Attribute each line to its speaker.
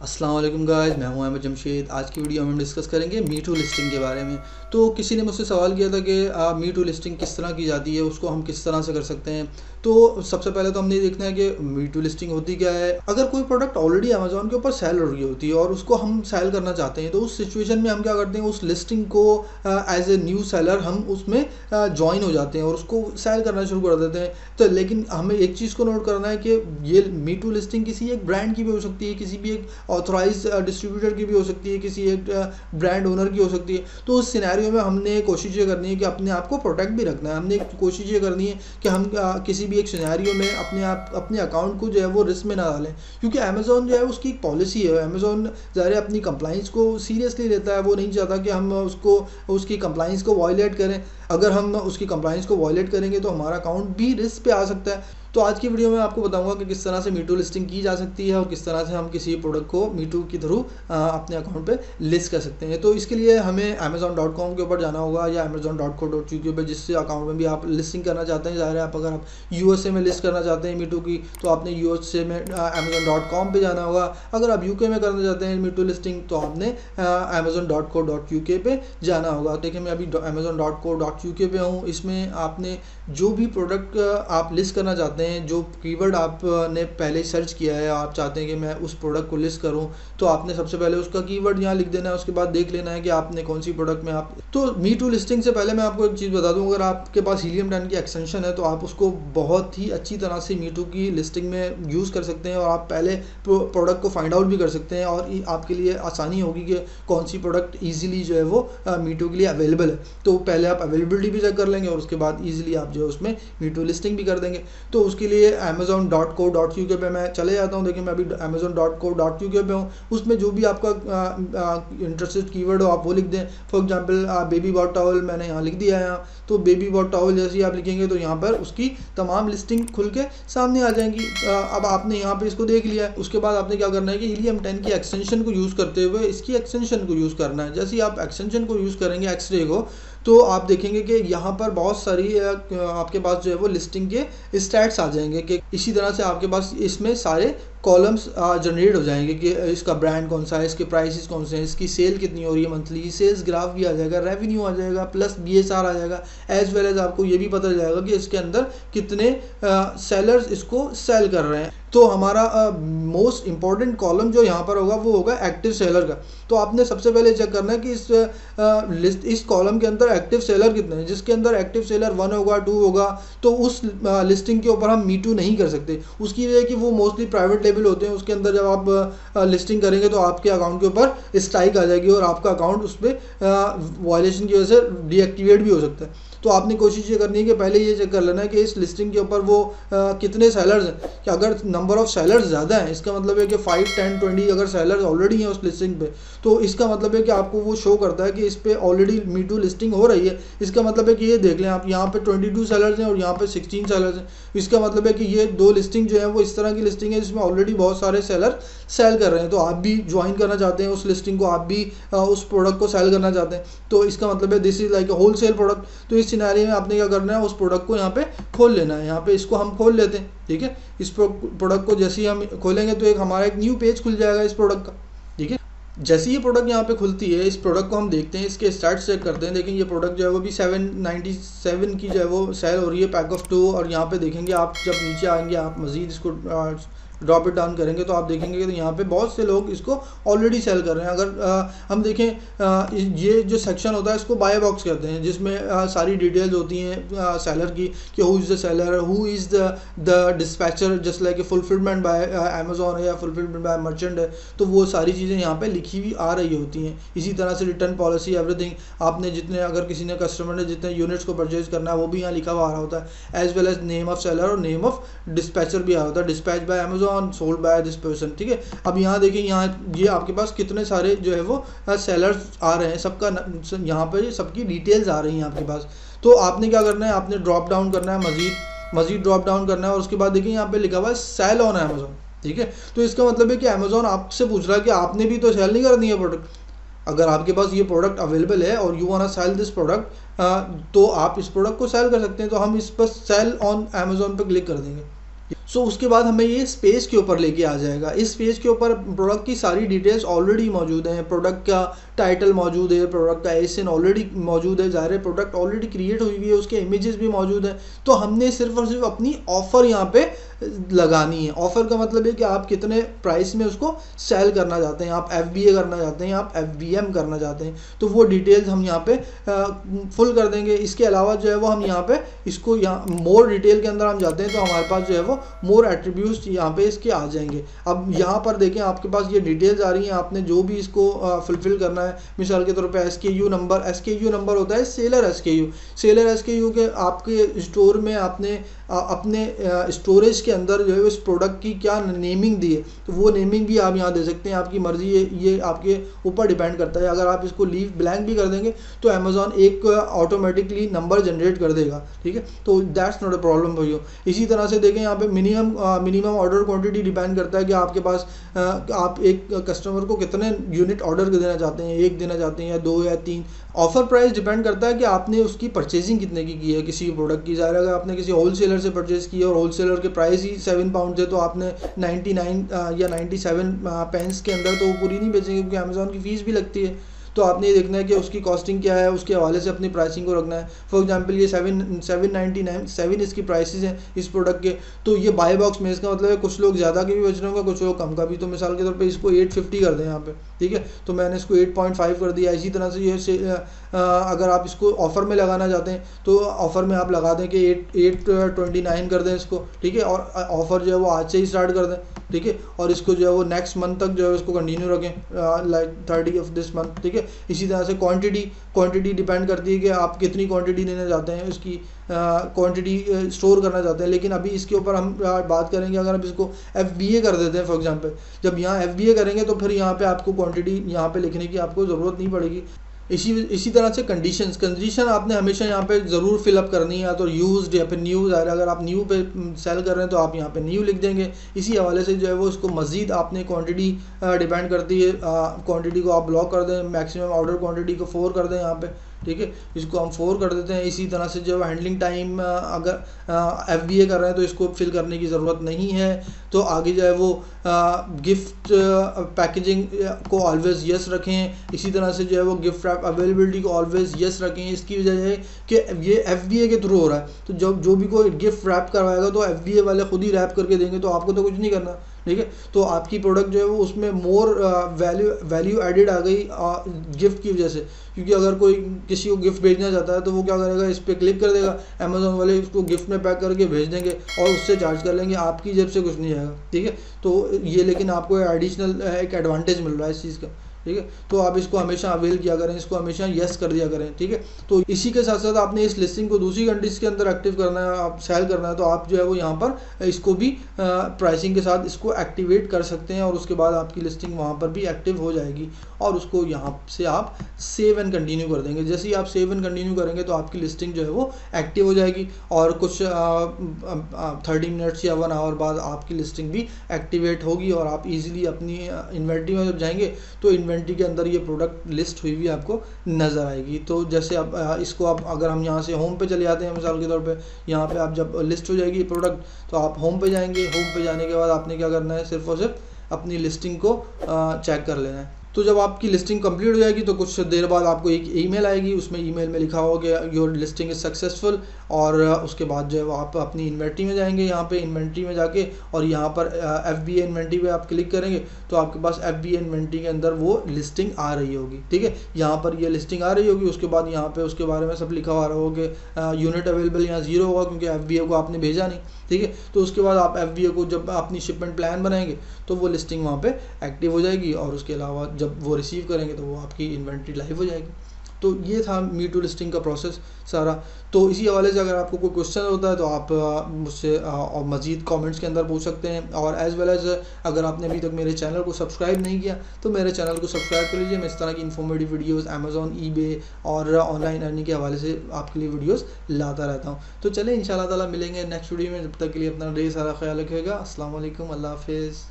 Speaker 1: अस्सलाम वालेकुम गाइस, मैं हूं अहमद जमशेद। आज की वीडियो में हम डिस्कस करेंगे मीटू लिस्टिंग के बारे में। तो किसी ने मुझसे सवाल किया था कि मीटू लिस्टिंग किस तरह की जाती है, उसको हम किस तरह से कर सकते हैं। तो सबसे पहले तो हमने देखना है कि मीटू लिस्टिंग होती क्या है। अगर कोई प्रोडक्ट ऑलरेडी अमेजोन के ऊपर सेल हो रही होती है और उसको हम सेल करना चाहते हैं, तो उस सिचुएशन में हम क्या करते हैं, उस लिस्टिंग को एज ए न्यू सेलर हम उसमें ज्वाइन हो जाते हैं और उसको सेल करना शुरू कर देते हैं। तो लेकिन हमें एक चीज़ को नोट करना है कि ये मीटू लिस्टिंग किसी एक ब्रांड की भी हो सकती है, किसी भी एक ऑथराइज डिस्ट्रीब्यूटर की भी हो सकती है, किसी एक ब्रांड ओनर की हो सकती है। तो उस सिनेरियो में हमने कोशिश ये करनी है कि अपने आप को प्रोटेक्ट भी रखना है। हमने कोशिश ये करनी है कि हम किसी भी एक सिनेरियो में अपने अकाउंट को जो है वो रिस्क में ना डालें, क्योंकि अमेजोन जो है उसकी एक पॉलिसी है। अमेजोन ज़ाहिर अपनी कंप्लाइंस को सीरियसली लेता है, वो नहीं चाहता कि हम उसकी कंप्लाइंस को वायलेट करें। अगर हम उसकी कंप्लाइंस को वायलेट करेंगे तो हमारा अकाउंट भी रिस्क पे आ सकता है। तो आज की वीडियो में आपको बताऊंगा कि किस तरह से मीटू लिस्टिंग की जा सकती है और किस तरह से हम किसी प्रोडक्ट को मीटू के थ्रू अपने अकाउंट पे लिस्ट कर सकते हैं। तो इसके लिए हमें amazon.com के ऊपर जाना होगा या amazon.co.uk पे, जिससे अकाउंट में भी आप लिस्टिंग करना चाहते हैं। ज़ाहिर है अगर आप यूएसए में लिस्ट करना चाहते हैं मीटू की, तो आपने यूएसए में amazon.com पे जाना होगा। अगर आप यूके में करना चाहते हैं मीटू लिस्टिंग, तो आपने amazon.co.uk पे जाना होगा। देखिए मैं अभी amazon.co.uk पे हूँ। इसमें आपने जो भी प्रोडक्ट आप लिस्ट करना चाहते हैं, जो कीवर्ड आपने पहले सर्च किया है, आप चाहते हैं कि मैं उस प्रोडक्ट को लिस्ट करूं, तो आपने सबसे पहले उसका कीवर्ड यहाँ लिख देना है। उसके बाद देख लेना है कि आपने कौन सी प्रोडक्ट में आप। तो मीटू लिस्टिंग से पहले मैं आपको एक चीज़ बता दूं, अगर आपके पास हीलियम 10 की एक्सटेंशन है तो आप उसको बहुत ही अच्छी तरह से मीटू की लिस्टिंग में यूज़ कर सकते हैं और आप पहले प्रोडक्ट को फाइंड आउट भी कर सकते हैं और आपके लिए आसानी होगी कि कौन सी प्रोडक्ट ईजिली जो है वो मीटू के लिए अवेलेबल है। तो पहले आप अवेलेबिलिटी भी चेक कर लेंगे और उसके बाद ईजिली आप जो है उसमें मीटू लिस्टिंग भी कर देंगे। तो उसके लिए amazon.co.uk पे मैं चले जाता हूँ। देखिए मैं अभी amazon.co.uk पे हूँ। उसमें जो भी आपका इंटरेस्टेड कीवर्ड हो आप वो लिख दें। For example baby bath towel मैंने यहाँ लिख दिया है यहाँ। तो बेबी बॉट टॉवल जैसे ही आप लिखेंगे तो यहाँ पर उसकी तमाम लिस्टिंग खुल के सामने आ जाएंगी। अब आपने यहाँ पे इसको देख लिया है। उसके बाद आपने क्या करना है कि हीलियम 10 की एक्सटेंशन को यूज़ करते हुए इसकी एक्सटेंशन को यूज़ करना है। जैसे ही आप एक्सटेंशन को यूज़ करेंगे एक्सरे को, तो आप देखेंगे कि यहाँ पर बहुत सारी आपके पास जो है वो लिस्टिंग के स्टैट्स आ जाएंगे कि इसी तरह से आपके पास इसमें सारे कॉलम्स जनरेट हो जाएंगे कि इसका ब्रांड कौन सा है, इसके प्राइसेस कौन से हैं, इसकी सेल कितनी हो रही है मंथली, सेल्स ग्राफ भी आ जाएगा, रेवेन्यू आ जाएगा, प्लस BSR आ जाएगा। एज वेल एज आपको ये भी पता चल जाएगा कि इसके अंदर कितने सेलर्स इसको सेल कर रहे हैं। तो हमारा मोस्ट इंपॉर्टेंट कॉलम जो यहाँ पर होगा वो होगा एक्टिव सेलर का। तो आपने सबसे पहले चेक करना है कि इस कॉलम के अंदर एक्टिव सेलर कितने हैं। जिसके अंदर एक्टिव सेलर 1 होगा, 2 होगा, तो उस लिस्टिंग के ऊपर हम मीटू नहीं कर सकते। उसकी वजह कि वो मोस्टली प्राइवेट लेबल होते हैं। उसके अंदर जब आप लिस्टिंग करेंगे तो आपके अकाउंट के ऊपर स्ट्राइक आ जाएगी और आपका अकाउंट उस पर वायलेशन की वजह से डीएक्टिवेट भी हो सकता है। तो आपने कोशिश ये करनी है कि पहले ये चेक कर लेना है कि इस लिस्टिंग के ऊपर वो कितने सेलर्स हैं। कि अगर नंबर ऑफ सेलर्स ज़्यादा हैं, इसका मतलब है कि 5, 10, 20 अगर सेलर्स ऑलरेडी हैं उस लिस्टिंग पे, तो इसका मतलब है कि आपको वो शो करता है कि इस पर ऑलरेडी मीटू लिस्टिंग हो रही है। इसका मतलब है कि ये देख लें आप, यहाँ पे 22 सेलर्स हैं और यहाँ पे 16 सेलर्स हैं। इसका मतलब है कि ये दो लिस्टिंग जो है वो इस तरह की लिस्टिंग है जिसमें ऑलरेडी बहुत सारे सेलर सेल कर रहे हैं। तो आप भी ज्वाइन करना चाहते हैं उस लिस्टिंग को, आप भी उस प्रोडक्ट को सेल करना चाहते हैं, तो इसका मतलब है this is like a wholesale product. तो इस सिनेरियो में आपने क्या करना है, उस प्रोडक्ट को यहाँ पे खोल लेना है। यहाँ पे इसको हम खोल लेते हैं, ठीक है। इस प्रोडक्ट को जैसे ही हम खोलेंगे तो हमारा एक न्यू पेज खुल जाएगा इस प्रोडक्ट का, ठीक है। जैसे ये प्रोडक्ट यहाँ पे खुलती है, इस प्रोडक्ट को हम देखते हैं, इसके स्टार्ट चेक करते हैं। देखें ये प्रोडक्ट जो है वो भी 797 की जो है वो सेल हो रही है, पैक ऑफ 2। और यहाँ पे देखेंगे आप जब नीचे आएंगे, आप मजीद इसको ड्रॉप इट डाउन करेंगे तो आप देखेंगे कि तो यहाँ पे बहुत से लोग इसको ऑलरेडी सेल कर रहे हैं। अगर हम देखें ये जो सेक्शन होता है इसको बाय बॉक्स कहते हैं, जिसमें सारी डिटेल्स होती हैं सेलर की कि who is the seller, who is the dispatcher, just like fulfilment bye Amazon है या फुलफिलमेंट बाय मर्चेंट है। तो वो सारी चीज़ें यहाँ पे लिखी हुई आ रही होती हैं। इसी तरह से रिटर्न पॉलिसी एवरीथिंग, आपने जितने अगर किसी ने कस्टमर ने जितने यूनिट्स को परचेज करना है वो भी यहाँ लिखा हुआ आ रहा होता है। As well as name of seller और नेम ऑफ डिस्पैचर भी आ रहा होता है, dispatch by Amazon, sold by this person, ठीक है। अब यहाँ देखिए, यहाँ ये आपके पास कितने सारे जो है वो सेलर्स आ रहे हैं, सबका यहाँ पर सबकी डिटेल्स आ रही हैं आपके पास। तो आपने क्या करना है, आपने ड्रॉप डाउन करना है, मजीद ड्रॉप डाउन करना है और उसके बाद देखिए यहाँ पे लिखा हुआ है सेल ऑन अमेजोन, ठीक है। तो इसका मतलब है कि अमेजोन आपसे पूछ रहा है कि आपने भी तो सेल नहीं करनी है प्रोडक्ट। अगर आपके पास ये प्रोडक्ट अवेलेबल है और you want to sell this product, तो आप इस प्रोडक्ट को सेल कर सकते हैं। तो हम इस पर सेल ऑन अमेजोन पर क्लिक कर देंगे। सो उसके बाद हमें ये इस पेज के ऊपर लेके आ जाएगा। इस पेज के ऊपर प्रोडक्ट की सारी डिटेल्स ऑलरेडी मौजूद हैं, प्रोडक्ट का टाइटल मौजूद है, प्रोडक्ट का एसएन ऑलरेडी मौजूद है, ज़ाहिर है प्रोडक्ट ऑलरेडी क्रिएट हुई हुई है, उसके इमेजेस भी मौजूद हैं। तो हमने सिर्फ और सिर्फ अपनी ऑफ़र यहाँ पे लगानी है। ऑफ़र का मतलब है कि आप कितने प्राइस में उसको सेल करना चाहते हैं, आप FBA करना चाहते हैं, आप FBM करना चाहते हैं, तो वो डिटेल्स हम यहाँ पे फुल कर देंगे। इसके अलावा जो है वो हम यहाँ पे इसको यहाँ मोर डिटेल के अंदर हम जाते हैं तो हमारे पास जो है वो मोर एट्रीब्यूट्स यहाँ पे इसके आ जाएंगे। अब यहाँ पर देखें आपके पास ये डिटेल्स आ रही हैं, आपने जो भी इसको फुलफिल करना है, मिसाल के तौर पे SKU नंबर होता है सेलर SKU के आपके स्टोर में आपने अपने स्टोरेज के अंदर जो है उस प्रोडक्ट की क्या नेमिंग दी है, तो वो नेमिंग भी आप यहाँ दे सकते हैं, आपकी मर्जी है, ये आपके ऊपर डिपेंड करता है। अगर आप इसको लीव ब्लैंक भी कर देंगे तो अमेज़ॉन एक ऑटोमेटिकली नंबर जनरेट कर देगा, ठीक है, तो that's not a problem for you. इसी तरह से देखें यहाँ पे मिनिमम ऑर्डर क्वांटिटी डिपेंड करता है कि आपके पास आप एक कस्टमर को कितने यूनिट ऑर्डर देना चाहते हैं, 1 देना चाहते हैं या 2 या 3। ऑफर प्राइस डिपेंड करता है कि आपने उसकी परचेजिंग कितने की है किसी प्रोडक्ट की। ज़ाहिर अगर आपने किसी होलसेलर से परचेज़ की और होलसेलर के प्राइस ही 7 पाउंड थे तो आपने 99 या 97 पेंस के अंदर तो वो पूरी नहीं बेचेंगे, क्योंकि अमेज़ॉन की फ़ीस भी लगती है। तो आपने ये देखना है कि उसकी कॉस्टिंग क्या है, उसके हवाले से अपनी प्राइसिंग को रखना है। फॉर एग्जांपल ये 7 इसकी प्राइसेस हैं इस प्रोडक्ट के, तो ये बाय बॉक्स में इसका मतलब है कुछ लोग ज़्यादा के भी बेच रहे होंगे, कुछ लोग कम का भी। तो मिसाल के तौर पे इसको 850 कर दें यहाँ पे, ठीक है, तो मैंने इसको 8.5 कर दिया। इसी तरह से ये अगर आप इसको ऑफ़र में लगाना चाहते हैं तो ऑफ़र में आप लगा दें कि 829 कर दें इसको, ठीक है, और ऑफ़र जो है वो आज से ही स्टार्ट कर दें, ठीक है, और इसको जो है वो नेक्स्ट मंथ तक जो है उसको कंटिन्यू रखें, लाइक 30 ऑफ दिस मंथ, ठीक है। इसी तरह से क्वांटिटी डिपेंड करती है कि आप कितनी क्वांटिटी लेना चाहते हैं, उसकी क्वांटिटी स्टोर करना चाहते हैं। लेकिन अभी इसके ऊपर हम बात करेंगे, अगर आप इसको FBA कर देते हैं फॉर एग्जांपल, जब यहाँ FBA करेंगे तो फिर यहाँ पे आपको क्वांटिटी यहाँ पे लिखने की आपको ज़रूरत नहीं पड़ेगी। इसी तरह से कंडीशन आपने हमेशा यहाँ पे ज़रूर फिलअप करनी है, या तो यूज्ड या फिर न्यू। अगर आप न्यू पे सेल कर रहे हैं तो आप यहाँ पे न्यू लिख देंगे। इसी हवाले से जो है वो उसको मज़ीद आपने क्वांटिटी डिपेंड करती है, क्वांटिटी को आप ब्लॉक कर दें, मैक्सिमम ऑर्डर क्वांटिटी को 4 कर दें यहाँ पे, ठीक है, इसको हम 4 कर देते हैं। इसी तरह से जो हैंडलिंग टाइम अगर FBA कर रहे हैं तो इसको फिल करने की ज़रूरत नहीं है। तो आगे जो है वो गिफ्ट पैकेजिंग को ऑलवेज़ यस रखें। इसी तरह से जो है वो गिफ्ट रैप अवेलेबिलिटी को ऑलवेज़ यस रखें। इसकी वजह है कि ये FBA के थ्रू हो रहा है, तो जब जो भी कोई गिफ्ट रैप करवाएगा तो FBA वाले खुद ही रैप करके देंगे, तो आपको तो कुछ नहीं करना, ठीक है। तो आपकी प्रोडक्ट जो है वो उसमें मोर वैल्यू एडिड आ गई गिफ्ट की वजह से, क्योंकि अगर कोई किसी को गिफ्ट भेजना चाहता है तो वो क्या करेगा, इस पर क्लिक कर देगा, अमेज़ॉन वाले उसको गिफ्ट में पैक करके भेज देंगे और उससे चार्ज कर लेंगे, आपकी जेब से कुछ नहीं आएगा, ठीक है। तो ये लेकिन आपको एडिशनल एक एडवांटेज मिल रहा है इस चीज़ का, ठीक है। तो आप इसको हमेशा अवेल किया करें, इसको हमेशा यस कर दिया करें, ठीक है। तो इसी के साथ साथ आपने इस लिस्टिंग को दूसरी कंट्रीज के अंदर एक्टिव करना है, आप सेल करना है, तो आप जो है वो यहाँ पर इसको भी प्राइसिंग के साथ इसको एक्टिवेट कर सकते हैं और उसके बाद आपकी लिस्टिंग वहाँ पर भी एक्टिव हो जाएगी और उसको यहाँ से आप सेव एंड कंटिन्यू कर देंगे। जैसे ही आप सेव एंड कंटिन्यू करेंगे तो आपकी लिस्टिंग जो है वो एक्टिव हो जाएगी और कुछ 30 मिनट्स या 1 आवर बाद आपकी लिस्टिंग भी एक्टिवेट होगी और आप इजीली अपनी इन्वेंट्री में जब जाएंगे तो इन्वेंट्री के अंदर ये प्रोडक्ट लिस्ट हुई भी आपको नज़र आएगी। तो जैसे अब इसको आप अगर हम यहाँ से होम पे चले जाते हैं, मिसाल के तौर पे यहाँ पे आप जब लिस्ट हो जाएगी प्रोडक्ट तो आप होम पे जाएंगे। होम पे जाने के बाद आपने क्या करना है, सिर्फ और सिर्फ अपनी लिस्टिंग को चेक कर लेना है। तो जब आपकी लिस्टिंग कंप्लीट हो जाएगी तो कुछ देर बाद आपको एक ईमेल आएगी, उसमें ईमेल में लिखा होगा कि योर लिस्टिंग इज़ सक्सेसफुल, और उसके बाद जो है वो आप अपनी इन्वेंट्री में जाएंगे। यहाँ पे इन्वेंट्री में जाके और यहाँ पर FBA इन्वेंट्री पे आप क्लिक करेंगे तो आपके पास FBA इन्वेंट्री के अंदर वो लिस्टिंग आ रही होगी, ठीक है। यहाँ पर ये लिस्टिंग आ रही होगी, उसके बाद यहाँ पे उसके बारे में सब लिखा हुआ होगा कि यूनिट अवेलेबल यहाँ 0 होगा क्योंकि FBA को आपने भेजा नहीं, ठीक है। तो उसके बाद आप FBA को जब अपनी शिपमेंट प्लान बनाएंगे तो वो लिस्टिंग वहाँ पे एक्टिव हो जाएगी और उसके अलावा जब वो रिसीव करेंगे तो वो आपकी इन्वेंट्री लाइव हो जाएगी। तो ये था मी टू लिस्टिंग का प्रोसेस सारा। तो इसी हवाले से अगर आपको कोई क्वेश्चन होता है तो आप मुझसे और मज़ीद कमेंट्स के अंदर पूछ सकते हैं, और एज़ वेल एज़ अगर आपने अभी तक मेरे चैनल को सब्सक्राइब नहीं किया तो मेरे चैनल को सब्सक्राइब कर लीजिए। मैं इस तरह की इन्फॉर्मेटिव वीडियोस अमेज़ॉन, ईबे और ऑनलाइन अर्निंग के हवाले से आपके लिए वीडियोस लाता रहता हूँ। तो चलें इंशाल्लाह ताला मिलेंगे नेक्स्ट वीडियो में, जब तक के लिए अपना ढेर सारा ख्याल रखिएगा। अस्सलाम वालेकुम, अल्लाह हाफ़िज़।